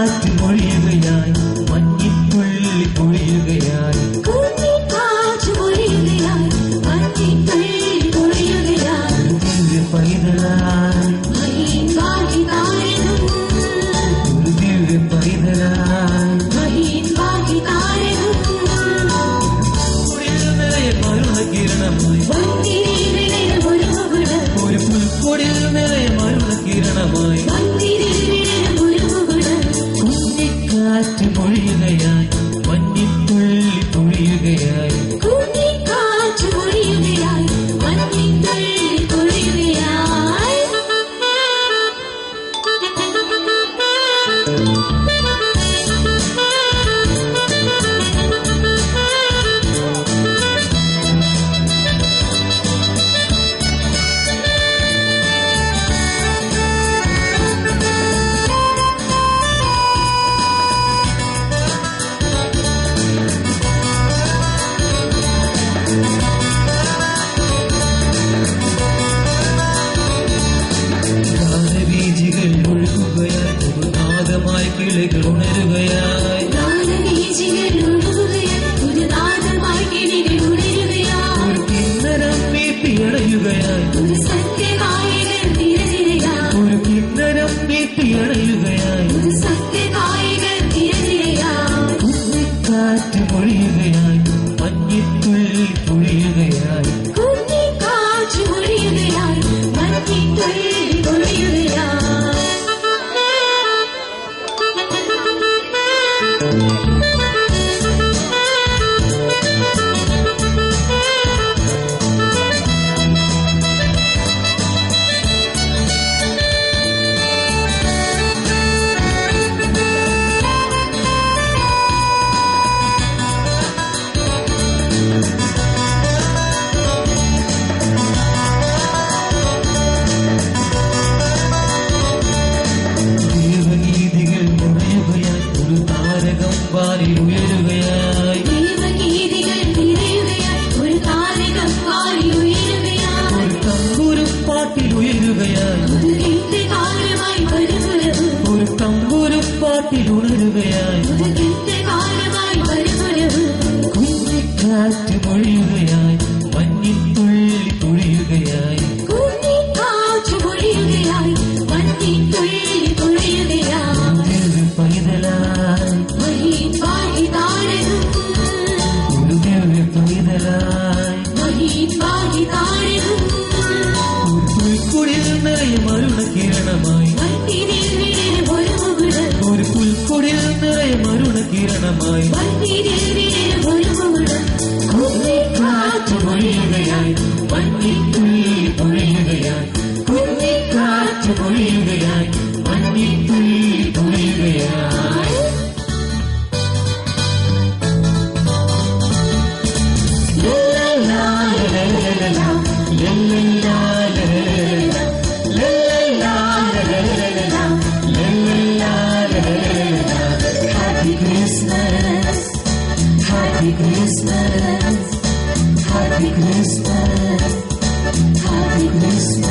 കുഞ്ഞിക്കാറ്റ് മൊഴിയുകയായി മഞ്ഞിത്തുള്ളി പൊഴിയുകയായി പൈതലായി ഒരു ദിവ്യ പൈതലായി കിരണമായി ഒരു പുൽക്കൊടിൽ നിറയെ മരുന്ന കിരണമായി കുഞ്ഞിക്കാറ്റ് പൊഴിയുകയായി മഞ്ഞിത്തുള്ളി പൊഴിയുകയായി കിളികൾ ഉണരുകയായി ഒരു കിന്നരം വീട്ടിയടയുകയായി ഒരു കിന്നരം വീട്ടിയടയുകയായി കുഞ്ഞിക്കാറ്റ് പൊഴിയുകയായി മഞ്ഞിത്തുള്ളി പൊഴിയുകയായി ഉയരുകയായി ഒരു തമ്പൂരും പാട്ടിൽ ഉയരുകയായി ഒരു തമ്പൂരും പാട്ടിൽ ഉണരുകയായി കുഞ്ഞിക്കാറ്റ് പൊഴിയുകയായി മഞ്ഞിത്തുള്ളി പൊഴിയുകയായി പുൽക്കൊടിൽ നിറയെ മരുണ കിരണമായി ഒരു പുൽക്കൊടിൽ നിറയെ മരുണ കിരണമായി കുഞ്ഞിക്കാറ്റ് പൊഴിയുകയായി മഞ്ഞിത്തുള്ളി പൊഴിയുകയായി കുഞ്ഞിക്കാറ്റ് പൊഴിയുകയായി മഞ്ഞിത്തുള്ളി പൊഴിയുകയായി Happy Christmas, Happy Christmas, Happy Christmas, Happy Christmas.